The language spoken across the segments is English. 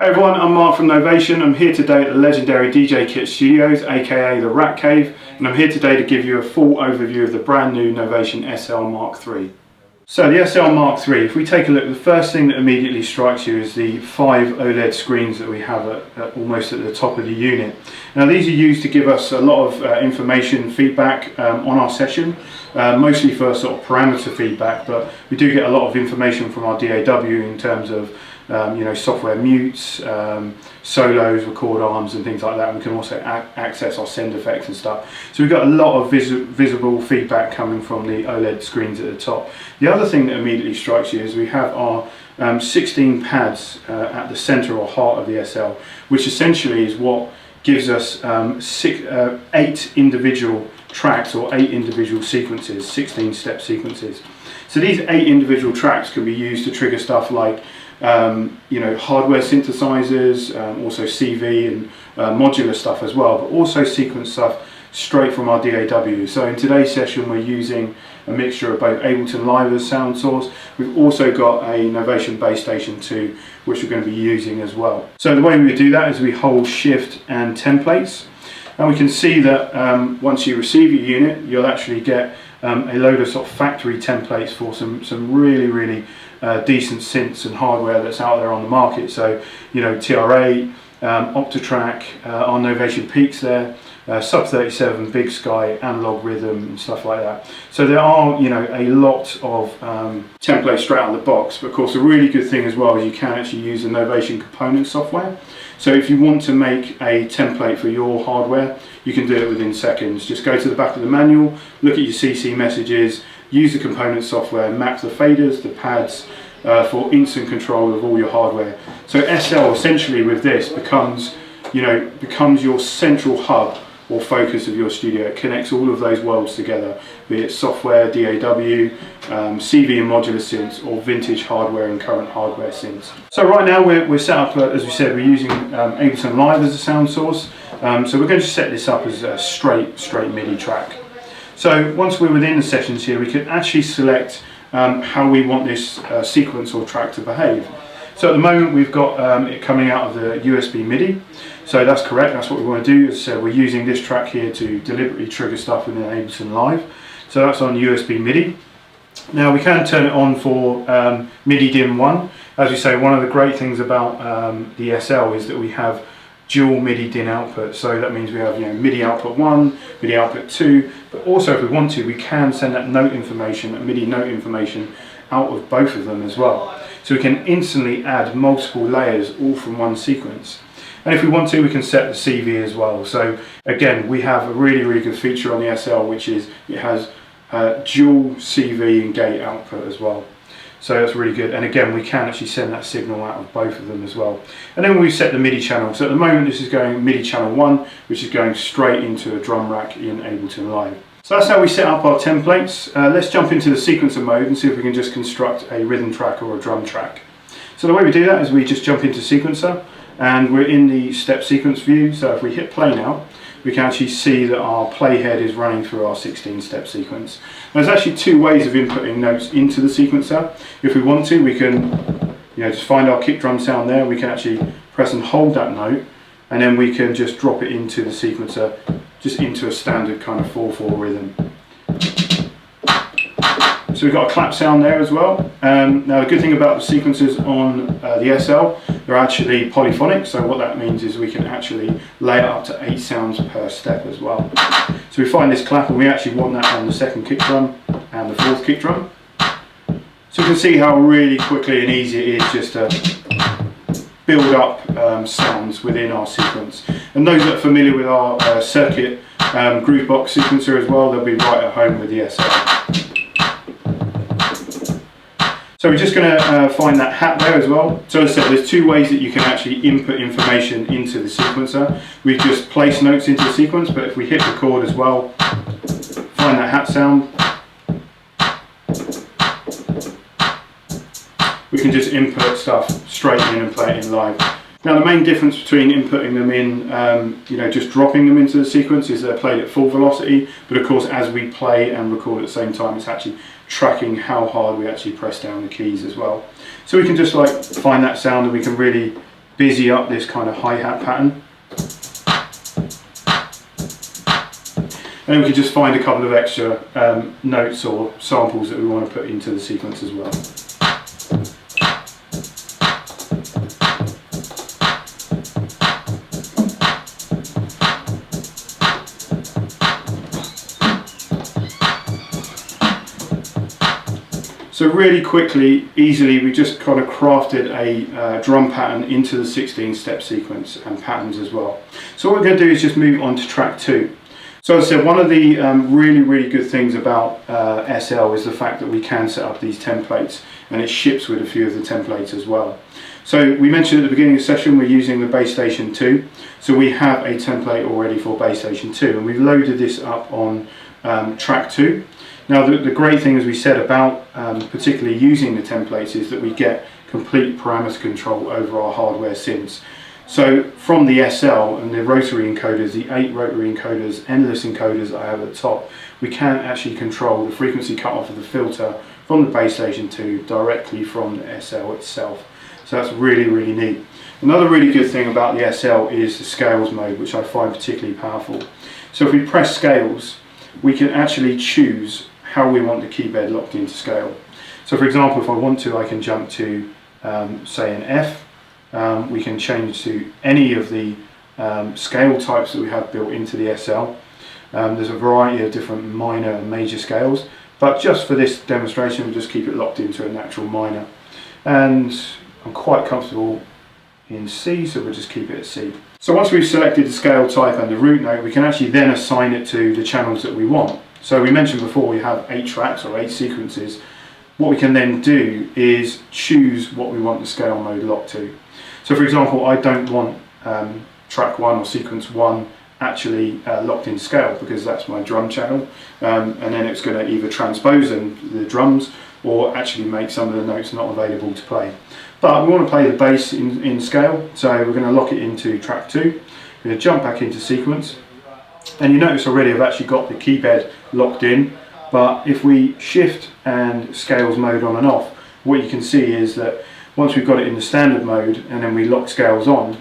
Hey everyone, I'm Mark from Novation. I'm here today at the legendary DJKit Studios, aka the Ratcave, and I'm here today to give you a full overview of the brand new Novation SL Mk3. So the SL Mk3, if we take a look, the first thing that immediately strikes you is the 5 OLED screens that we have almost at the top of the unit. Now these are used to give us a lot of information, feedback on our session, mostly for sort of parameter feedback, but we do get a lot of information from our DAW in terms of software mutes, solos, record arms and things like that. And we can also access our send effects and stuff. So we've got a lot of visible feedback coming from the OLED screens at the top. The other thing that immediately strikes you is we have our 16 pads at the center or heart of the SL, which essentially is what gives us 8 individual tracks or 8 individual sequences, 16-step sequences. So these 8 individual tracks can be used to trigger stuff like hardware synthesizers, also CV and modular stuff as well, but also sequence stuff straight from our DAW. So in today's session we're using a mixture of both Ableton Live as sound source. We've also got a Novation Bass Station 2 which we're going to be using as well. So the way we do that is we hold Shift and templates, and we can see that once you receive your unit you'll actually get a load of sort of factory templates for some really decent synths and hardware that's out there on the market. So TR8, Octatrack, our Novation Peaks there, Sub 37, Big Sky, Analog Rhythm and stuff like that. So there are a lot of templates straight out of the box, but of course a really good thing as well is you can actually use the Novation component software. So if you want to make a template for your hardware, you can do it within seconds. Just go to the back of the manual, look at your CC messages, use the component software, map the faders, the pads for instant control of all your hardware. So SL essentially with this becomes your central hub or focus of your studio. It connects all of those worlds together, be it software, DAW, CV and modular synths, or vintage hardware and current hardware synths. So right now we're set up, as we said, we're using Ableton Live as a sound source. So we're going to set this up as a straight MIDI track. So once we're within the sessions here, we can actually select how we want this sequence or track to behave. So at the moment we've got it coming out of the USB MIDI. So that's correct, that's what we want to do. So we're using this track here to deliberately trigger stuff within Ableton Live. So that's on USB MIDI. Now we can turn it on for MIDI DIM 1. As we say, one of the great things about the SL is that we have dual MIDI DIN output. So that means we have MIDI output 1, MIDI output 2, but also if we want to, we can send that note information, that MIDI note information, out of both of them as well. So we can instantly add multiple layers all from one sequence. And if we want to, we can set the CV as well. So again, we have a really good feature on the SL, which is it has dual CV and gate output as well. So that's really good, and again we can actually send that signal out of both of them as well. And then we set the MIDI channel. So at the moment this is going MIDI channel 1, which is going straight into a drum rack in Ableton Live. So that's how we set up our templates. Let's jump into the sequencer mode and see if we can just construct a rhythm track or a drum track. So the way we do that is we just jump into sequencer, and we're in the step sequence view. So if we hit play now, we can actually see that our playhead is running through our 16-step sequence. There's actually 2 ways of inputting notes into the sequencer. If we want to, we can just find our kick drum sound there. We can actually press and hold that note, and then we can just drop it into the sequencer, just into a standard kind of 4/4 rhythm. So we've got a clap sound there as well. Now the good thing about the sequencers on the SL, they're actually polyphonic, so what that means is we can actually layer up to 8 sounds per step as well. So we find this clap and we actually want that on the 2nd kick drum and the 4th kick drum. So you can see how really quickly and easy it is just to build up sounds within our sequence. And those that are familiar with our circuit Groovebox sequencer as well, they'll be right at home with the SL. So we're just going to find that hat there as well. So as I said, there's 2 ways that you can actually input information into the sequencer. We just place notes into the sequence, but if we hit record as well, find that hat sound, we can just input stuff straight in and play it in live. Now the main difference between inputting them in, just dropping them into the sequence is they're played at full velocity, but of course as we play and record at the same time, it's actually tracking how hard we actually press down the keys as well. So we can just find that sound, and we can really busy up this kind of hi-hat pattern. And then we can just find a couple of extra notes or samples that we want to put into the sequence as well. So really quickly, easily, we just kind of crafted a drum pattern into the 16-step sequence and patterns as well. So what we're going to do is just move on to track 2. So as I said, one of the really good things about SL is the fact that we can set up these templates, and it ships with a few of the templates as well. So we mentioned at the beginning of the session we're using the Bass Station 2, so we have a template already for Bass Station 2, and we've loaded this up on track 2. Now the great thing, as we said, about particularly using the templates is that we get complete parameter control over our hardware synths. So from the SL and the rotary encoders, the 8 rotary encoders, endless encoders that I have at the top, we can actually control the frequency cutoff of the filter from the Bass Station 2 directly from the SL itself. So that's really neat. Another really good thing about the SL is the scales mode, which I find particularly powerful. So if we press scales, we can actually choose how we want the key bed locked into scale. So for example, if I want to, I can jump to say an F. We can change to any of the scale types that we have built into the SL. There's a variety of different minor and major scales, but just for this demonstration we'll just keep it locked into a natural minor. And I'm quite comfortable in C, so we'll just keep it at C. So once we've selected the scale type and the root note, we can actually then assign it to the channels that we want. So we mentioned before we have 8 tracks or 8 sequences. What we can then do is choose what we want the scale mode locked to. So for example, I don't want track 1 or sequence 1 actually locked in scale, because that's my drum channel, and then it's going to either transpose the drums or actually make some of the notes not available to play. But we want to play the bass in scale, so we're going to lock it into track 2. We're going to jump back into sequence, and you notice already I've actually got the key bed locked in. But if we shift and scales mode on and off, what you can see is that once we've got it in the standard mode and then we lock scales on,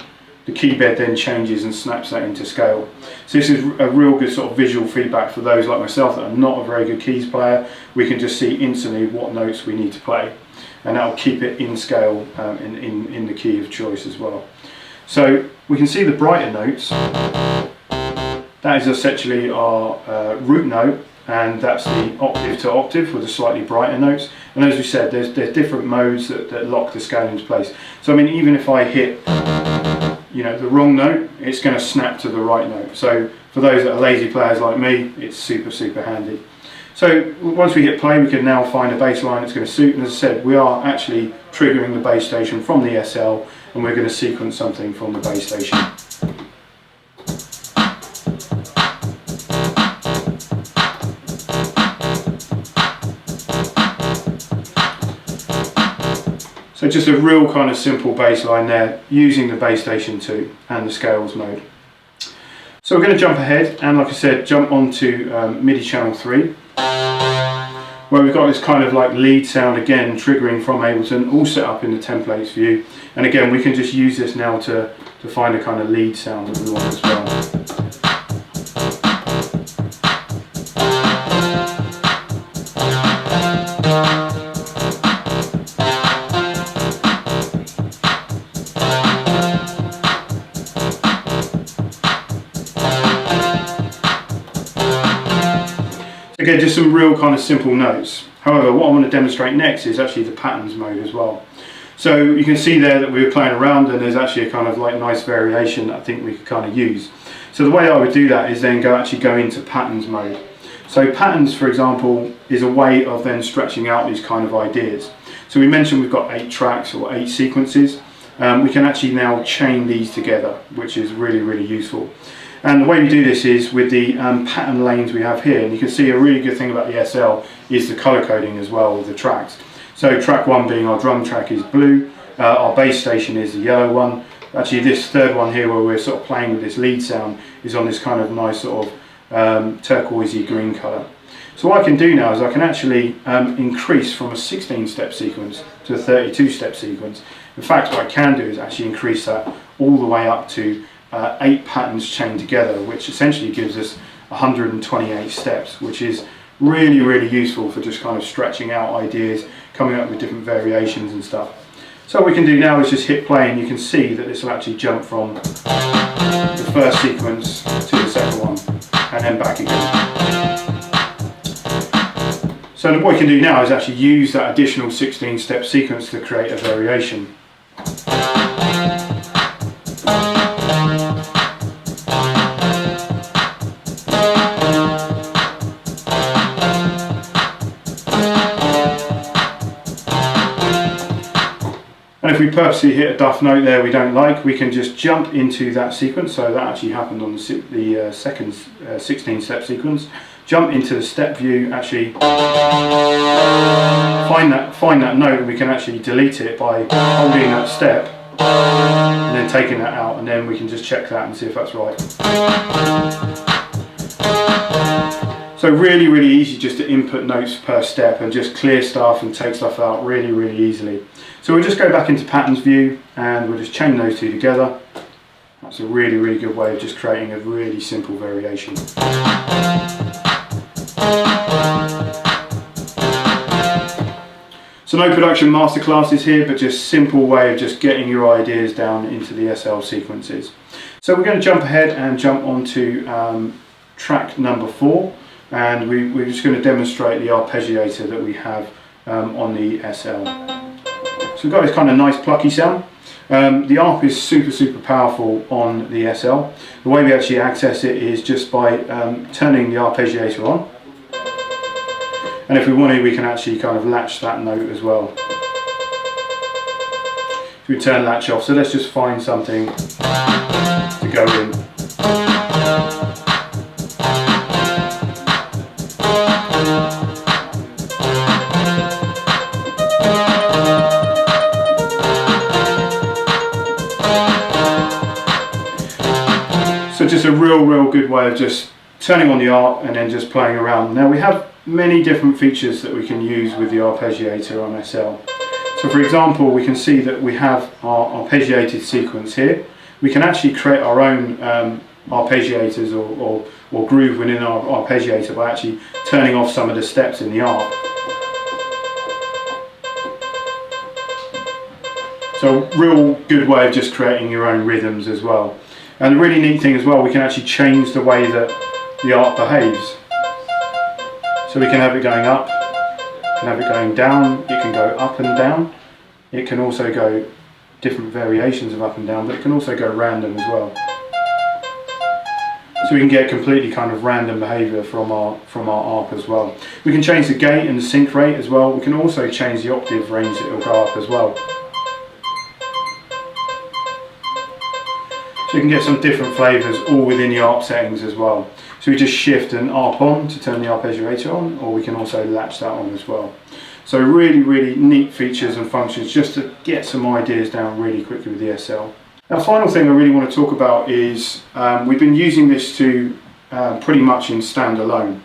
the key bed then changes and snaps that into scale. So this is a real good sort of visual feedback for those like myself that are not a very good keys player. We can just see instantly what notes we need to play, and that will keep it in scale in the key of choice as well. So we can see the brighter notes. That is essentially our root note, and that's the octave to octave with the slightly brighter notes. And as we said, there's different modes that lock the scale into place. So I mean, even if I hit the wrong note, it's going to snap to the right note. So for those that are lazy players like me, it's super handy. So once we hit play, we can now find a bass line that's going to suit. And as I said, we are actually triggering the bass station from the SL, and we're going to sequence something from the bass station. So just a real kind of simple bass line there, using the Bass Station 2 and the scales mode. So we're going to jump ahead and, like I said, jump onto MIDI channel 3, where we've got this kind of like lead sound again triggering from Ableton, all set up in the templates view. And again, we can just use this now to find a kind of lead sound that we want as well. Again, just some real kind of simple notes. However, what I want to demonstrate next is actually the patterns mode as well. So you can see there that we were playing around, and there's actually a kind of like nice variation that I think we could kind of use. So the way I would do that is then actually go into patterns mode. So patterns, for example, is a way of then stretching out these kind of ideas. So we mentioned we've got 8 tracks or 8 sequences. We can actually now chain these together, which is really useful. And the way we do this is with the pattern lanes we have here, and you can see a really good thing about the SL is the color coding as well with the tracks. So track 1 being our drum track is blue, our bass station is the yellow one. Actually this third one here where we're sort of playing with this lead sound is on this kind of nice sort of turquoisey green color. So what I can do now is I can actually increase from a 16-step sequence to a 32-step sequence, In fact, what I can do is actually increase that all the way up to 8 patterns chained together, which essentially gives us 128 steps, which is really, really useful for just kind of stretching out ideas, coming up with different variations and stuff. So what we can do now is just hit play, and you can see that this will actually jump from the first sequence to the second one, and then back again. So what we can do now is actually use that additional 16-step sequence to create a variation. And if we purposely hit a duff note there we don't like, we can just jump into that sequence. So that actually happened on the second 16-step sequence. Jump into the step view, actually find that note, and we can actually delete it by holding that step and then taking that out, and then we can just check that and see if that's right. So really, really easy just to input notes per step and just clear stuff and take stuff out really, really easily. So we'll just go back into patterns view and we'll just chain those two together. That's a really, really good way of just creating a really simple variation. So no production masterclasses here, but just simple way of just getting your ideas down into the SL sequences. So we're going to jump ahead and jump onto track number 4, and we're just going to demonstrate the arpeggiator that we have on the SL. So we've got this kind of nice plucky sound. The ARP is super, super powerful on the SL. The way we actually access it is just by turning the arpeggiator on. And if we want to, we can actually kind of latch that note as well. So we turn latch off. So let's just find something to go in. So just a real good way of just turning on the ARP and then just playing around. Now we have many different features that we can use with the arpeggiator on SL. So for example, we can see that we have our arpeggiated sequence here. We can actually create our own arpeggiators or groove within our arpeggiator by actually turning off some of the steps in the ARP. So real good way of just creating your own rhythms as well. And the really neat thing as well, we can actually change the way that the ARP behaves. So we can have it going up, can have it going down, it can go up and down. It can also go different variations of up and down, but it can also go random as well. So we can get completely kind of random behaviour from our ARP as well. We can change the gate and the sync rate as well. We can also change the octave range that it will go up as well. So you can get some different flavours all within the ARP settings as well. So we just shift an ARP on to turn the arpeggiator on, or we can also latch that on as well. So really, really neat features and functions just to get some ideas down really quickly with the SL. Now, the final thing I really want to talk about is we've been using this to pretty much in standalone.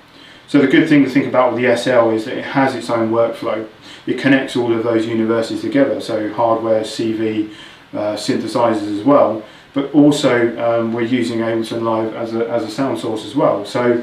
So the good thing to think about with the SL is that it has its own workflow. It connects all of those universes together, so hardware, CV, synthesizers as well. But also we're using Ableton Live as a sound source as well. So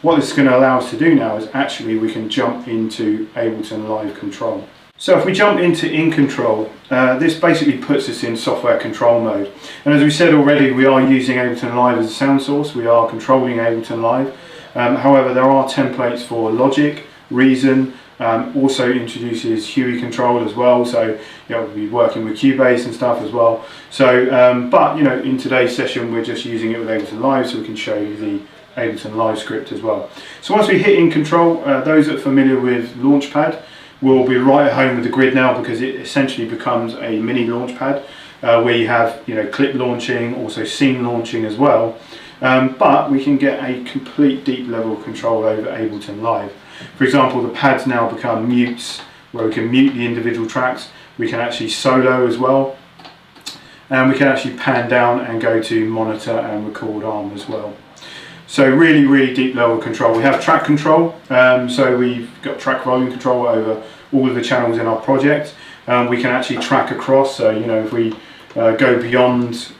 what this is going to allow us to do now is actually we can jump into Ableton Live Control. So if we jump into In Control, this basically puts us in software control mode. And as we said already, we are using Ableton Live as a sound source. We are controlling Ableton Live. However, there are templates for Logic, Reason. Also introduces Huey control as well, so we'll be working with Cubase and stuff as well. So, but in today's session we're just using it with Ableton Live, so we can show you the Ableton Live script as well. So once we hit In Control, those that are familiar with Launchpad will be right at home with the grid now, because it essentially becomes a mini Launchpad where you have clip launching, also scene launching as well. But we can get a complete deep level of control over Ableton Live. For example, the pads now become mutes, where we can mute the individual tracks. We can actually solo as well, and we can actually pan down and go to monitor and record arm as well. So really, really deep level control. We have track control, so we've got track volume control over all of the channels in our project. we can actually track across. So if we go beyond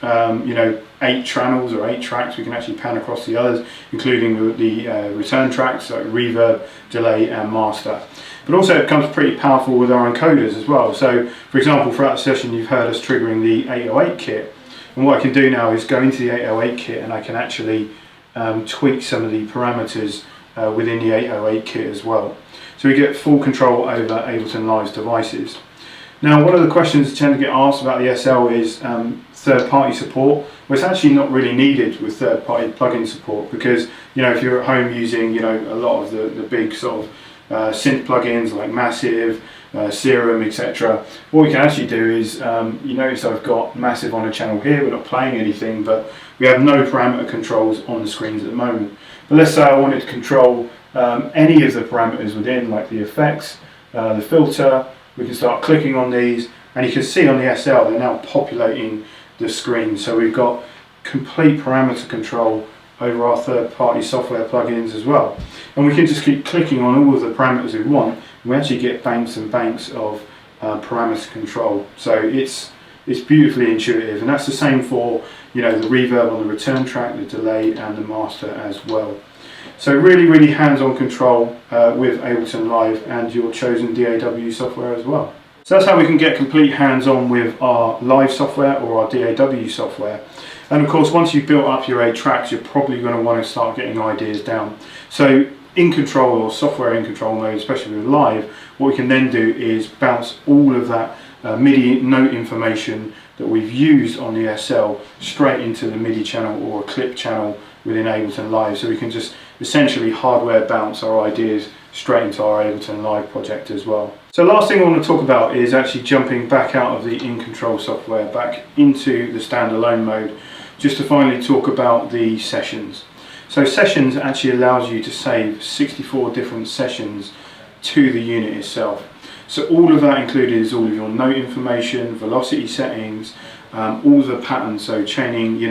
8 channels or 8 tracks, we can actually pan across the others, including the return tracks like reverb, delay and master. But also it becomes pretty powerful with our encoders as well. So for example, throughout the session you've heard us triggering the 808 kit, and what I can do now is go into the 808 kit and I can actually tweak some of the parameters within the 808 kit as well. So we get full control over Ableton Live's devices. Now, one of the questions that tend to get asked about the SL is third-party support. Well, it's actually not really needed with third-party plugin support, because if you're at home using a lot of the big sort of synth plugins like Massive, Serum, etc. What we can actually do is, you notice I've got Massive on a channel here. We're not playing anything, but we have no parameter controls on the screens at the moment. But let's say I wanted to control any of the parameters within, like the effects, the filter. We can start clicking on these, and you can see on the SL they're now populating the screen. So we've got complete parameter control over our third-party software plugins as well. And we can just keep clicking on all of the parameters we want, and we actually get banks and banks of parameter control. So it's beautifully intuitive, and that's the same for the reverb on the return track, the delay and the master as well. So really hands-on control with Ableton Live and your chosen DAW software as well. So that's how we can get complete hands-on with our live software or our DAW software. And of course, once you've built up your 8 tracks, you're probably going to want to start getting ideas down. So in control or software in control mode, especially with live, what we can then do is bounce all of that MIDI note information that we've used on the SL straight into the MIDI channel or a clip channel within Ableton Live. So we can just essentially hardware bounce our ideas straight into our Ableton Live project as well. So last thing I want to talk about is actually jumping back out of the in control software back into the standalone mode, just to finally talk about the sessions. So sessions actually allows you to save 64 different sessions to the unit itself. So all of that included is all of your note information, velocity settings, all the patterns, so chaining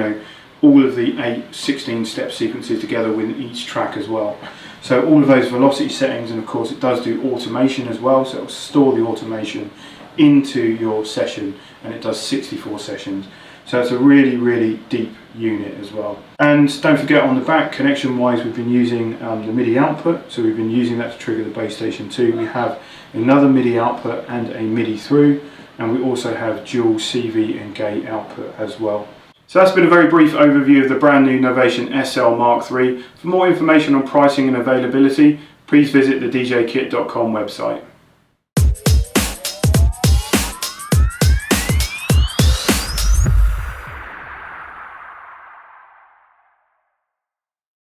all of the 8 16-step sequences together with each track as well. So all of those velocity settings, and of course it does do automation as well, so it will store the automation into your session, and it does 64 sessions. So it's a really deep unit as well. And don't forget, on the back, connection wise, we've been using the MIDI output, so we've been using that to trigger the base station 2. We have another MIDI output and a MIDI through, and we also have dual CV and gate output as well. So that's been a very brief overview of the brand new Novation SL Mk3. For more information on pricing and availability, please visit the DJKit.com website.